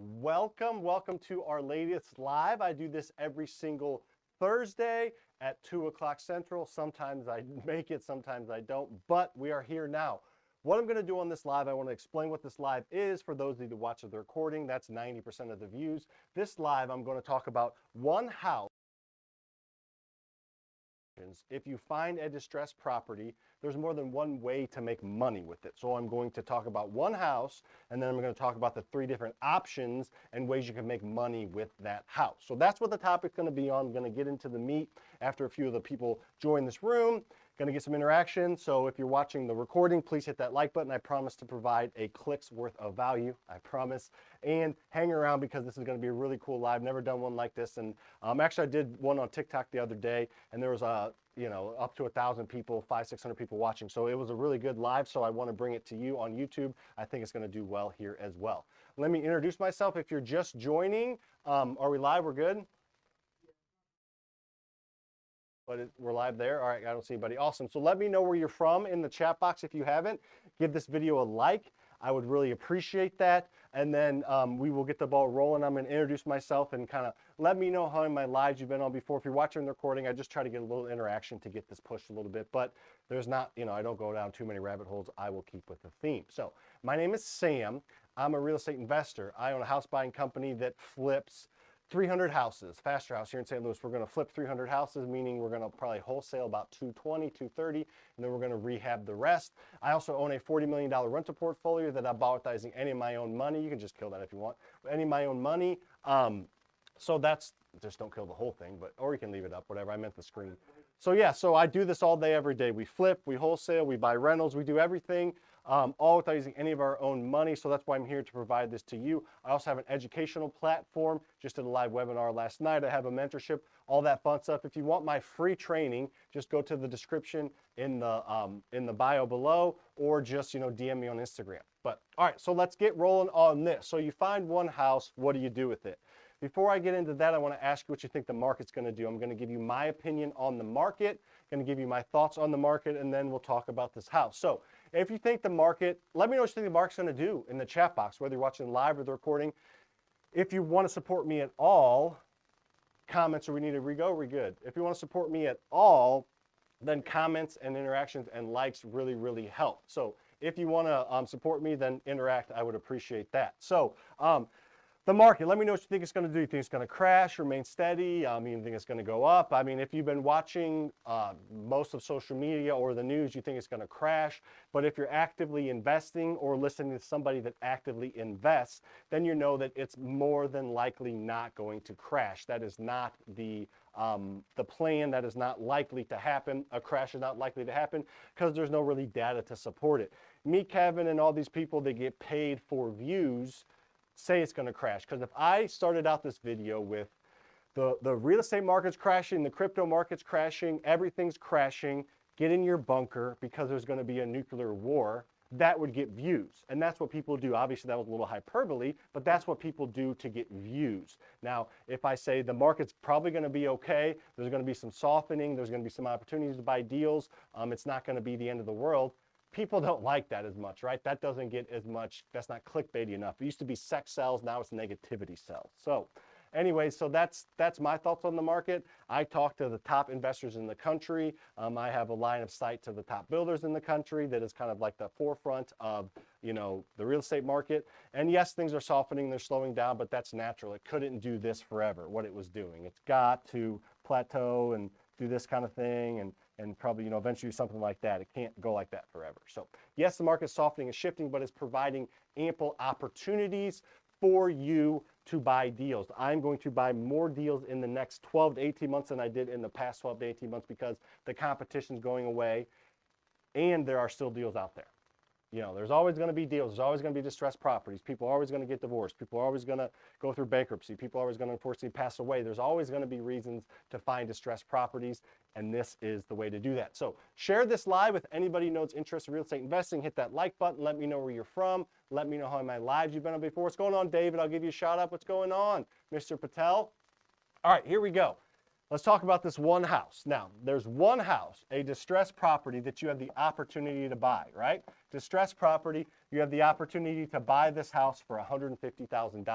Welcome to our latest live. I do this every single Thursday at 2 o'clock Central. Sometimes I make it, sometimes I don't, but we are here now. What I'm going to do on this live, I want to explain what this live is for those of you who watch the recording. That's 90% of the views. This live, I'm going to talk about one house. If you find a distressed property, there's more than one way to make money with it. So I'm going to talk about one house, and then I'm going to talk about the 3 different options and ways you can make money with that house. So that's what the topic's going to be on. I'm going to get into the meat after a few of the people join this room. Going to get some interaction. So if you're watching the recording, please hit that like button. I promise to provide a click's worth of value. I promise. And hang around because this is going to be a really cool live. Never done one like this. And actually, I did one on TikTok the other day, and there was up to 1,000 people, 500-600 people watching. So it was a really good live. So I want to bring it to you on YouTube. I think it's going to do well here as well. Let me introduce myself. If you're just joining, are we live? We're good. But we're live there. All right, I don't see anybody. Awesome. So let me know where you're from in the chat box if you haven't. Give this video a like. I would really appreciate that. And then we will get the ball rolling. I'm going to introduce myself and kind of let me know how in my lives you've been on before. If you're watching the recording, I just try to get a little interaction to get this pushed a little bit. But there's not, I don't go down too many rabbit holes. I will keep with the theme. So my name is Sam. I'm a real estate investor. I own a house buying company that flips 300 houses, Faster House here in St. Louis. We're going to flip 300 houses, meaning we're going to probably wholesale about 220, 230, and then we're going to rehab the rest. I also own a $40 million rental portfolio that I'm bought using any of my own money. You can just kill that if you want. Any of my own money. So that's, just don't kill the whole thing, or you can leave it up, whatever. I meant the screen. So yeah, so I do this all day, every day. We flip, we wholesale, we buy rentals, we do everything. All without using any of our own money. So that's why I'm here to provide this to you. I also have an educational platform. Just did a live webinar last night. I have a mentorship, all that fun stuff. If you want my free training, just go to the description in the bio below, or just DM me on Instagram. But all right, so let's get rolling on this. So you find one house, what do you do with it? Before I get into that, I want to ask you what you think the market's going to do. I'm going to give you my opinion on the market, going to give you my thoughts on the market, and then we'll talk about this house. So if you think the market, let me know what you think the market's going to do in the chat box, whether you're watching live or the recording. If you want to support me at all, comments, or we need to re-go, we're good. If you want to support me at all, then comments and interactions and likes really, really help. So if you want to support me, then interact. I would appreciate that. So the market, let me know what you think it's going to do. You think it's going to crash, remain steady? You think it's going to go up? I mean, if you've been watching most of social media or the news, you think it's going to crash. But if you're actively investing or listening to somebody that actively invests, then you know that it's more than likely not going to crash. That is not the plan. That is not likely to happen. A crash is not likely to happen because there's no really data to support it. Me, Kevin, and all these people that get paid for views say it's going to crash. Because if I started out this video with the real estate market's crashing, the crypto market's crashing, everything's crashing, get in your bunker because there's going to be a nuclear war, that would get views. And that's what people do. Obviously, that was a little hyperbole, but that's what people do to get views. Now, if I say the market's probably going to be okay, there's going to be some softening, there's going to be some opportunities to buy deals, it's not going to be the end of the world. People don't like that as much, right? That doesn't get as much, that's not clickbaity enough. It used to be sex sells, now it's negativity sells. So anyway, so that's my thoughts on the market. I talk to the top investors in the country. I have a line of sight to the top builders in the country that is kind of like the forefront of, the real estate market. And yes, things are softening, they're slowing down, but that's natural. It couldn't do this forever, what it was doing. It's got to plateau and do this kind of thing and probably, eventually something like that. It can't go like that forever. So yes, the market's softening and shifting, but it's providing ample opportunities for you to buy deals. I'm going to buy more deals in the next 12 to 18 months than I did in the past 12 to 18 months because the competition's going away and there are still deals out there. There's always going to be deals. There's always going to be distressed properties. People are always going to get divorced. People are always going to go through bankruptcy. People are always going to unfortunately pass away. There's always going to be reasons to find distressed properties, and this is the way to do that. So share this live with anybody who knows interest in real estate investing. Hit that like button. Let me know where you're from. Let me know how many lives you've been on before. What's going on, David? I'll give you a shout out. What's going on, Mr. Patel? All right, here we go. let's talk about this one house. Now, there's one house, a distressed property that you have the opportunity to buy, right? Distressed property, you have the opportunity to buy this house for $150,000.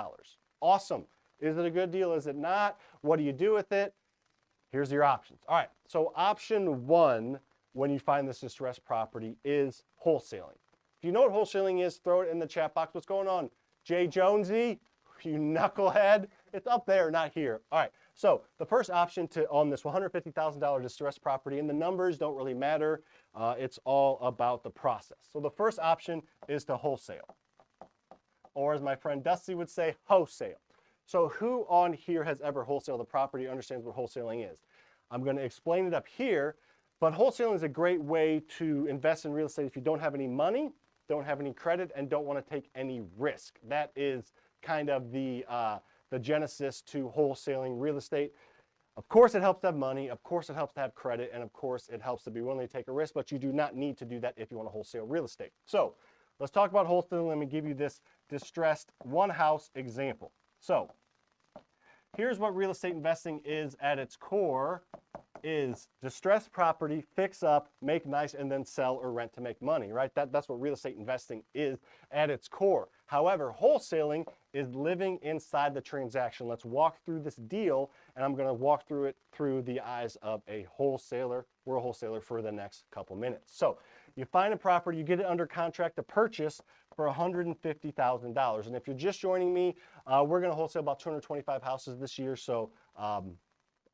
Awesome. Is it a good deal? Is it not? What do you do with it? Here's your options. All right, so option one when you find this distressed property is wholesaling. If you know what wholesaling is, throw it in the chat box. What's going on? Jay Jonesy, you knucklehead. It's up there, not here. All right, so the first option on this $150,000 distressed property, and the numbers don't really matter. It's all about the process. So the first option is to wholesale, or as my friend Dusty would say, wholesale. So who on here has ever wholesaled a property, understands what wholesaling is? I'm going to explain it up here, but wholesaling is a great way to invest in real estate if you don't have any money, don't have any credit, and don't want to take any risk. That is kind of the genesis to wholesaling real estate. Of course, it helps to have money. Of course, it helps to have credit. And of course, it helps to be willing to take a risk, but you do not need to do that if you want to wholesale real estate. So let's talk about wholesaling. Let me give you this distressed one house example. So here's what real estate investing is at its core, is distressed property, fix up, make nice, and then sell or rent to make money, right? That's what real estate investing is at its core. However, wholesaling is living inside the transaction. Let's walk through this deal, and I'm going to walk through it through the eyes of a wholesaler. We're a wholesaler for the next couple minutes. So you find a property, you get it under contract to purchase for $150,000. And if you're just joining me, we're going to wholesale about 225 houses this year. So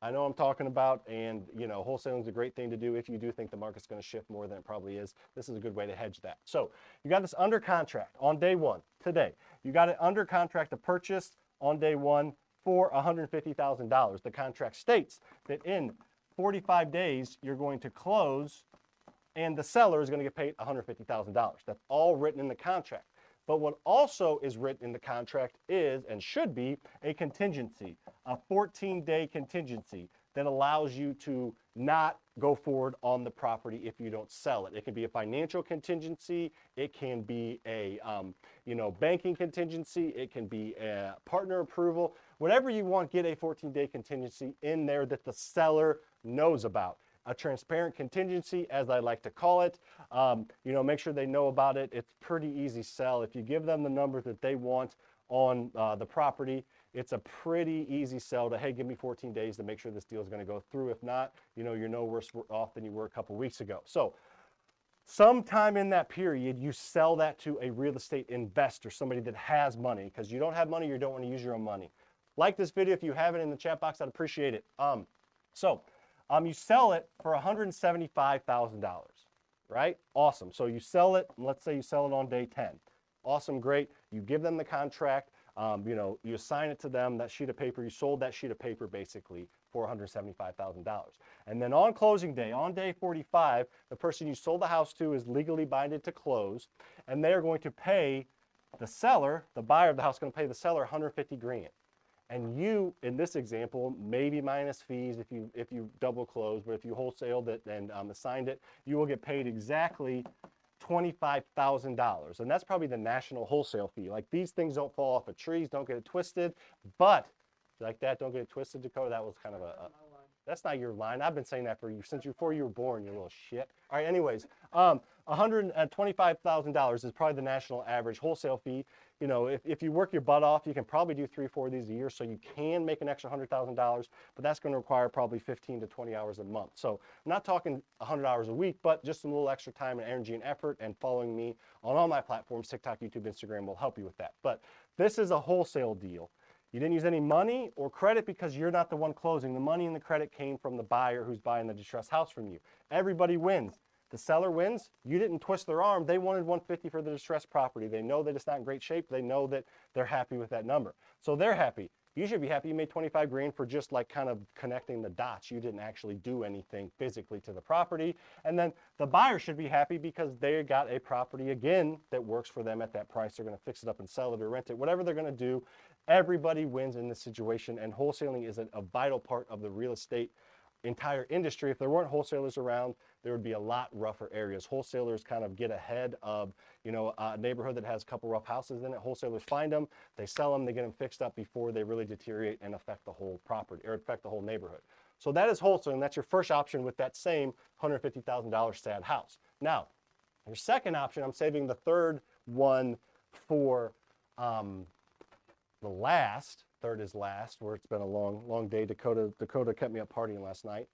I know I'm talking about, and you know, wholesaling is a great thing to do if you do think the market's going to shift more than it probably is. This is a good way to hedge that. So you got this under contract on day one, today. You got it under contract to purchase on day one for $150,000. The contract states that in 45 days, you're going to close and the seller is going to get paid $150,000. That's all written in the contract. But what also is written in the contract is, and should be, a contingency, a 14-day contingency that allows you to not go forward on the property if you don't sell it. It can be a financial contingency. It can be a banking contingency. It can be a partner approval. Whatever you want, get a 14-day contingency in there that the seller knows about. A transparent contingency, as I like to call it. Make sure they know about it. It's pretty easy sell. If you give them the numbers that they want on the property, it's a pretty easy sell to, hey, give me 14 days to make sure this deal is going to go through. If not, you're no worse off than you were a couple weeks ago. So sometime in that period, you sell that to a real estate investor, somebody that has money, because you don't have money, you don't want to use your own money. Like this video if you have it in the chat box, I'd appreciate it. You sell it for $175,000, right? Awesome. So you sell it, and let's say you sell it on day 10. Awesome, great. You give them the contract, you assign it to them, that sheet of paper, you sold that sheet of paper basically for $175,000. And then on closing day, on day 45, the person you sold the house to is legally binded to close, and they are going to pay the seller, the buyer of the house, going to pay the seller $150,000. And you, in this example, maybe minus fees if you double close, but if you wholesaled it and assigned it, you will get paid exactly $25,000. And that's probably the national wholesale fee. Like, these things don't fall off of trees, don't get it twisted. But like that, don't get it twisted, Dakota. That was kind of that's not your line. I've been saying that for you since before you were born, you little shit. All right, anyways, $125,000 is probably the national average wholesale fee. If you work your butt off, you can probably do 3 or 4 of these a year, so you can make an extra $100,000, but that's going to require probably 15 to 20 hours a month. So I'm not talking 100 hours a week, but just a little extra time and energy and effort, and following me on all my platforms, TikTok, YouTube, Instagram, will help you with that. But this is a wholesale deal. You didn't use any money or credit because you're not the one closing. The money and the credit came from the buyer who's buying the distressed house from you. Everybody wins. The seller wins. You didn't twist their arm. They wanted $150,000 for the distressed property. They know that it's not in great shape. They know that they're happy with that number. So they're happy. You should be happy you made $25,000 for just like kind of connecting the dots. You didn't actually do anything physically to the property. And then the buyer should be happy because they got a property again that works for them at that price. They're going to fix it up and sell it or rent it, whatever they're going to do. Everybody wins in this situation, and wholesaling is a vital part of the real estate entire industry. If there weren't wholesalers around, there would be a lot rougher areas. Wholesalers kind of get ahead of, you know, a neighborhood that has a couple rough houses in it. Wholesalers find them, they sell them, they get them fixed up before they really deteriorate and affect the whole property or affect the whole neighborhood. So that is wholesaling. That's your first option with that same $150,000 sad house. Now, your second option, I'm saving the third one for the last. Third is last, where it's been a long day. Dakota kept me up partying last night.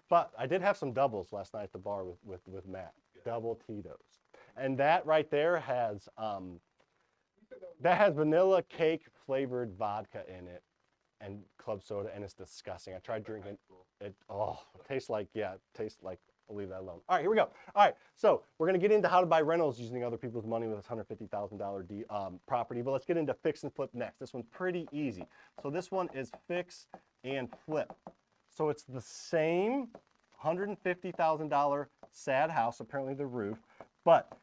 But I did have some doubles last night at the bar with Matt. Double Tito's. And that right there has vanilla cake flavored vodka in it and club soda, and it's disgusting. I tried drinking it. Oh, it tastes like, I'll leave that alone. All right, here we go. All right, so we're going to get into how to buy rentals using other people's money with this $150,000 property, but let's get into fix and flip next. This one's pretty easy. So this one is fix and flip. So it's the same $150,000 sad house, apparently the roof, but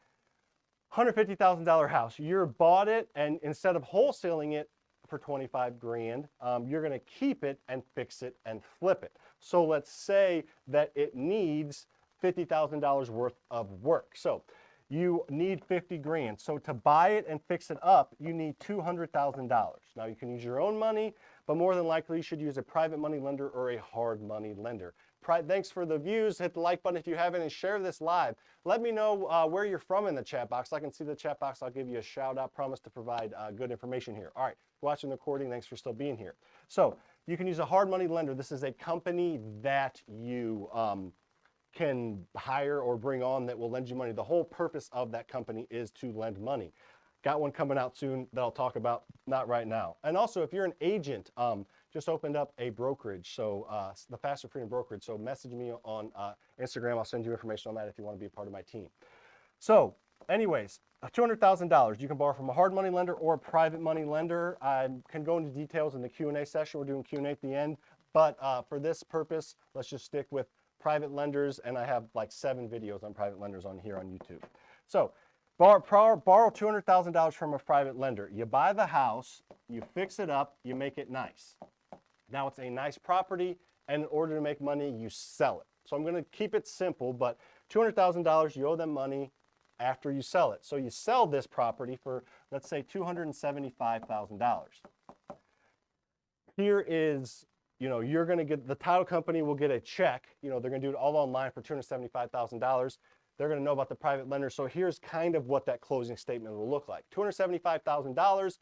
$150,000 house. You bought it, and instead of wholesaling it for 25 grand, you're going to keep it and fix it and flip it. So let's say that it needs $50,000 worth of work. So you need 50 grand. So to buy it and fix it up, you need $200,000. Now you can use your own money, but more than likely you should use a private money lender or a hard money lender. Thanks for the views. Hit the like button if you haven't and share this live. Let me know where you're from in the chat box. I can see the chat box. I'll give you a shout out. Promise to provide good information here. All right, watching the recording. Thanks for still being here. So you can use a hard money lender. This is a company that you can hire or bring on that will lend you money. The whole purpose of that company is to lend money. Got one coming out soon that I'll talk about, not right now. And also, if you're an agent, just opened up a brokerage, so the Faster Freedom Brokerage. So message me on Instagram. I'll send you information on that if you want to be a part of my team. So anyways, $200,000 you can borrow from a hard money lender or a private money lender. I can go into details in the Q&A session. We're doing Q&A at the end. But for this purpose, let's just stick with private lenders. And I have like 7 videos on private lenders on here on YouTube. So borrow $200,000 from a private lender. You buy the house, you fix it up, you make it nice. Now it's a nice property, and in order to make money, you sell it. So I'm going to keep it simple, but $200,000, you owe them money after you sell it. So you sell this property for, let's say, $275,000. Here is, you know, you're going to get, the title company will get a check. You know, they're going to do it all online for $275,000. They're going to know about the private lender. So here's kind of what that closing statement will look like. $275,000,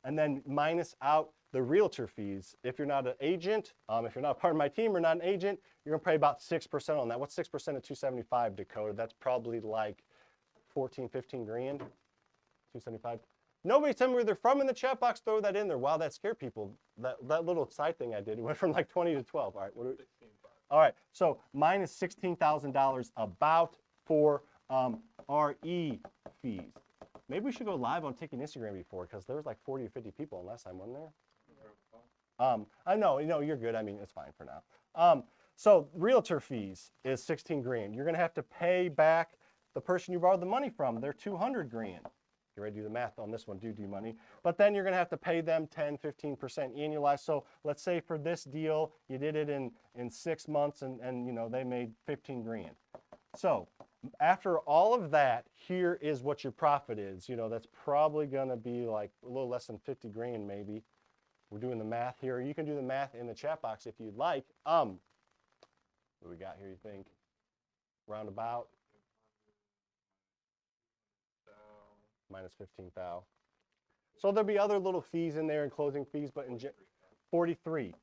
and then minus out the realtor fees. If you're not an agent, if you're not part of my team or not an agent, you're going to pay about 6% on that. What's 6% of 275, Dakota? That's probably like 14, 15 grand, 275. Nobody tell me where they're from in the chat box. Throw that in there. Wow, that scared people. That little side thing I did, it went from like 20 to 12. All right, all right, so minus $16,000 about for RE fees. Maybe we should go live on taking Instagram before, because there was like 40 or 50 people last time, wasn't there? I know, you're good. I mean, it's fine for now. So realtor fees is 16 grand. You're going to have to pay back the person you borrowed the money from. They're 200 grand. Get ready to do the math on this one, do money. But then you're going to have to pay them 10, 15% annualized. So let's say for this deal, you did it in 6 months and you know, they made 15 grand. So after all of that, here is what your profit is. You know, that's probably going to be like a little less than 50 grand maybe. We're doing the math here. You can do the math in the chat box if you'd like. What do we got here, you think? Roundabout? Minus 15,000. So there'll be other little fees in there and closing fees, but in 43.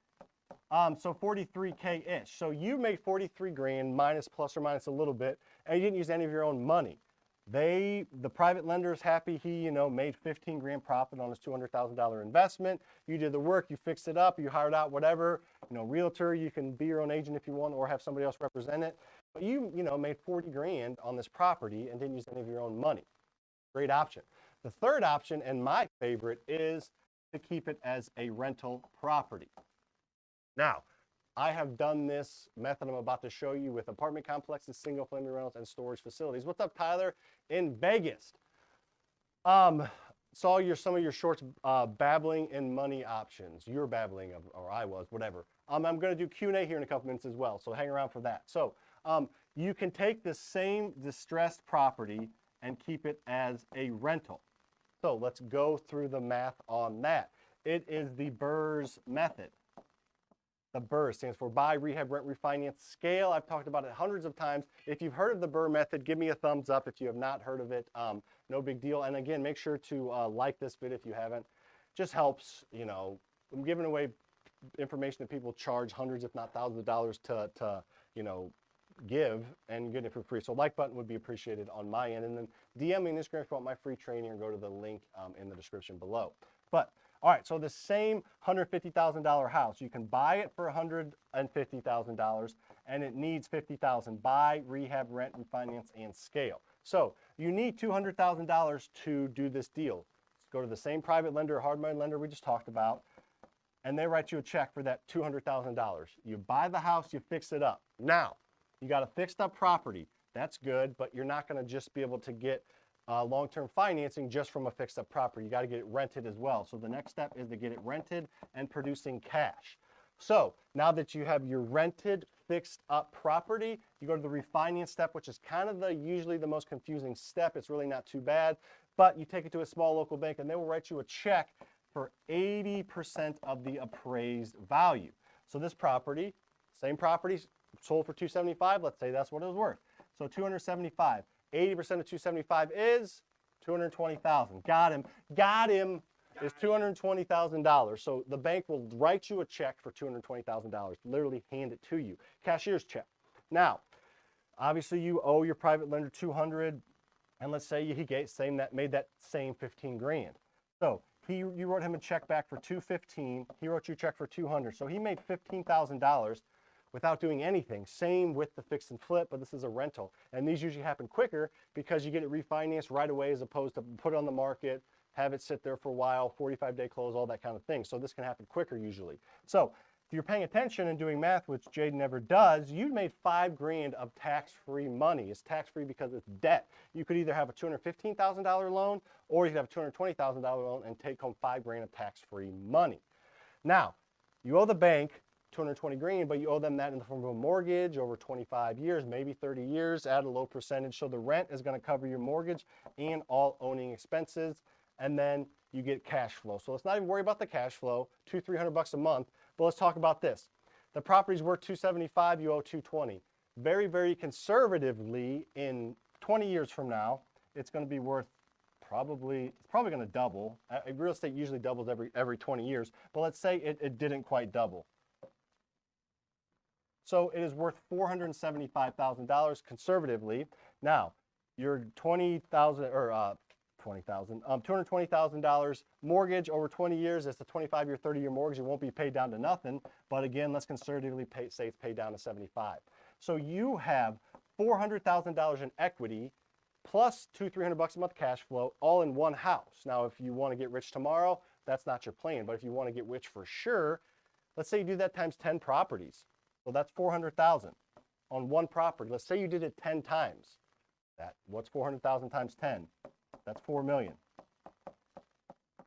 So 43K-ish. So you made 43 grand minus plus or minus a little bit, and you didn't use any of your own money. The private lender is happy. He, you know, made 15 grand profit on his $200,000 investment. You did the work, you fixed it up, you hired out whatever, you know, realtor, you can be your own agent if you want or have somebody else represent it. But you know, made 40 grand on this property and didn't use any of your own money. Great option. The third option, and my favorite, is to keep it as a rental property. Now, I have done this method I'm about to show you with apartment complexes, single-family rentals, and storage facilities. What's up, Tyler? In Vegas. Saw some of your shorts babbling in money options. You're babbling, or I was, whatever. I'm going to do Q&A here in a couple minutes as well, so hang around for that. So You can take the same distressed property and keep it as a rental. So let's go through the math on that. It is the Burr's method. The Burr stands for Buy, Rehab, Rent, Refinance, Scale. I've talked about it hundreds of times. If you've heard of the Burr method, give me a thumbs up. If you have not heard of it, no big deal. And again, make sure to like this video if you haven't. Just helps, you know, I'm giving away information that people charge hundreds, if not thousands of dollars to you know, give, and get it for free. So like button would be appreciated on my end. And then DM me on Instagram if you want my free training, or go to the link in the description below. But all right, so the same $150,000 house, you can buy it for $150,000 and it needs $50,000. Buy, rehab, rent, refinance, and scale. So you need $200,000 to do this deal. Go to the same private lender, hard money lender we just talked about, and they write you a check for that $200,000. You buy the house, you fix it up. Now, you got a fixed up property. That's good, but you're not going to just be able to get long-term financing just from a fixed up property. You got to get it rented as well. So the next step is to get it rented and producing cash. So now that you have your rented fixed up property, you go to the refinance step, which is kind of usually the most confusing step. It's really not too bad, but you take it to a small local bank and they will write you a check for 80% of the appraised value. So this property, same property, sold for $275. Let's say that's what it was worth. So $275. 80% of $275 is $220,000. Got him. Got him. Is $220,000. So the bank will write you a check for $220,000. Literally hand it to you. Cashier's check. Now, obviously you owe your private lender $200, and let's say made that same 15 grand. So you wrote him a check back for $215. He wrote you a check for $200. So he made $15,000 without doing anything. Same with the fix and flip, but this is a rental. And these usually happen quicker because you get it refinanced right away as opposed to put it on the market, have it sit there for a while, 45-day close, all that kind of thing. So this can happen quicker usually. So if you're paying attention and doing math, which Jade never does, you made $5 grand of tax-free money. It's tax-free because it's debt. You could either have a $215,000 loan, or you could have a $220,000 loan and take home $5 grand of tax-free money. Now, you owe the bank 220 grand, but you owe them that in the form of a mortgage over 25 years, maybe 30 years at a low percentage. So the rent is going to cover your mortgage and all owning expenses. And then you get cash flow. So let's not even worry about the cash flow, $200-300 a month. But let's talk about this. The property's worth $275, you owe $220. Very, very conservatively, in 20 years from now, it's going to be worth it's probably going to double. Real estate usually doubles every 20 years. But let's say it didn't quite double. So it is worth $475,000 conservatively. Now, your $220,000 mortgage over 20 years, it's a 25-year, 30-year mortgage. It won't be paid down to nothing. But again, let's conservatively say it's paid down to 75. So you have $400,000 in equity plus $200-300 a month cash flow, all in one house. Now, if you want to get rich tomorrow, that's not your plan. But if you want to get rich for sure, let's say you do that times 10 properties. So that's $400,000 on one property. Let's say you did it 10 times. What's 400,000 times 10? That's $4 million.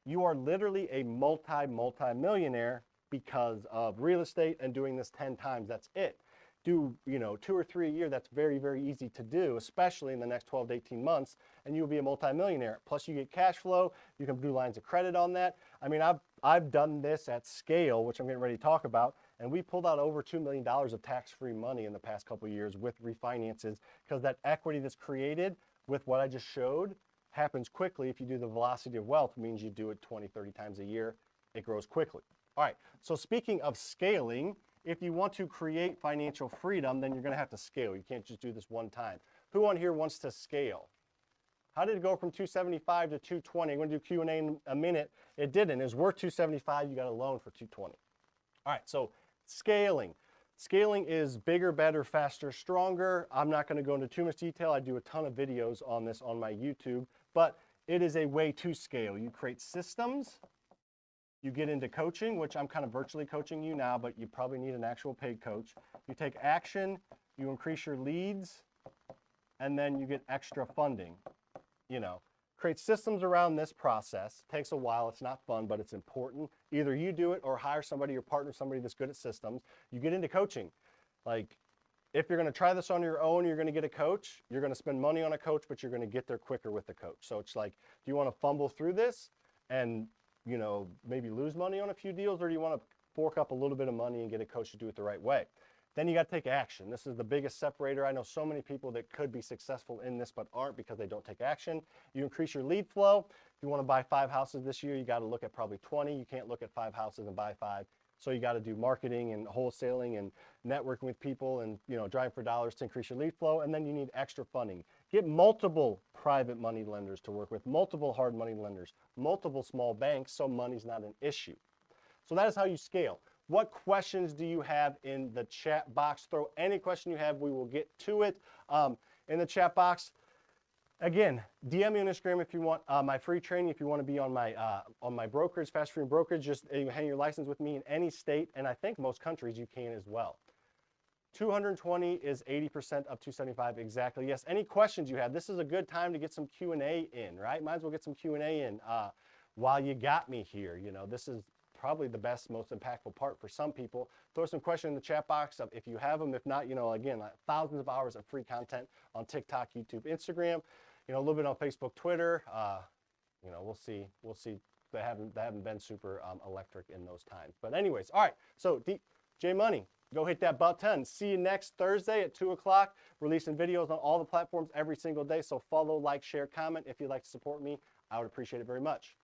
You are literally a multi-millionaire because of real estate and doing this 10 times. That's it. Do 2 or 3 a year. That's very, very easy to do, especially in the next 12 to 18 months, and you'll be a multi-millionaire. Plus you get cash flow. You can do lines of credit on that. I mean, I've done this at scale, which I'm getting ready to talk about. And we pulled out over $2 million of tax-free money in the past couple of years with refinances, because that equity that's created with what I just showed happens quickly. If you do the velocity of wealth, means you do it 20, 30 times a year, it grows quickly. All right, so speaking of scaling, if you want to create financial freedom, then you're going to have to scale. You can't just do this one time. Who on here wants to scale? How did it go from 275 to 220? I'm going to do Q&A in a minute. It didn't. It was worth 275. You got a loan for 220. All right, so scaling. Scaling is bigger, better, faster, stronger. I'm not going to go into too much detail. I do a ton of videos on this on my YouTube, but it is a way to scale. You create systems. You get into coaching, which I'm kind of virtually coaching you now, but you probably need an actual paid coach. You take action, you increase your leads, and then you get extra funding. Create systems around this process. It takes a while. It's not fun, but it's important. Either you do it or hire somebody or partner somebody that's good at systems. You get into coaching. if you're going to try this on your own, you're going to get a coach. You're going to spend money on a coach, but you're going to get there quicker with the coach. So it's like, do you want to fumble through this and, you know, maybe lose money on a few deals, or do you want to fork up a little bit of money and get a coach to do it the right way? Then you got to take action. This is the biggest separator. I know so many people that could be successful in this but aren't because they don't take action. You increase your lead flow. If you want to buy 5 houses this year, you got to look at probably 20. You can't look at 5 houses and buy 5. So you got to do marketing and wholesaling and networking with people and, you know, driving for dollars to increase your lead flow. And then you need extra funding. Get multiple private money lenders to work with, multiple hard money lenders, multiple small banks, so money's not an issue. So that is how you scale. What questions do you have in the chat box? Throw any question you have. We will get to it in the chat box. Again, DM me on Instagram if you want my free training. If you want to be on my brokerage, Propstream brokerage, just hang your license with me in any state, and I think most countries you can as well. 220 is 80% of 275 exactly. Yes. Any questions you have? This is a good time to get some Q&A in, right? Might as well get some Q&A in while you got me here. You know, this is probably the best, most impactful part for some people. Throw some questions in the chat box if you have them. If not, you know, again, like thousands of hours of free content on TikTok, YouTube, Instagram, you know, a little bit on Facebook, Twitter. You know, we'll see. They haven't been super electric in those times. But anyways, all right. So J Money, go hit that button. See you next Thursday at 2 o'clock. Releasing videos on all the platforms every single day. So follow, like, share, comment. If you'd like to support me, I would appreciate it very much.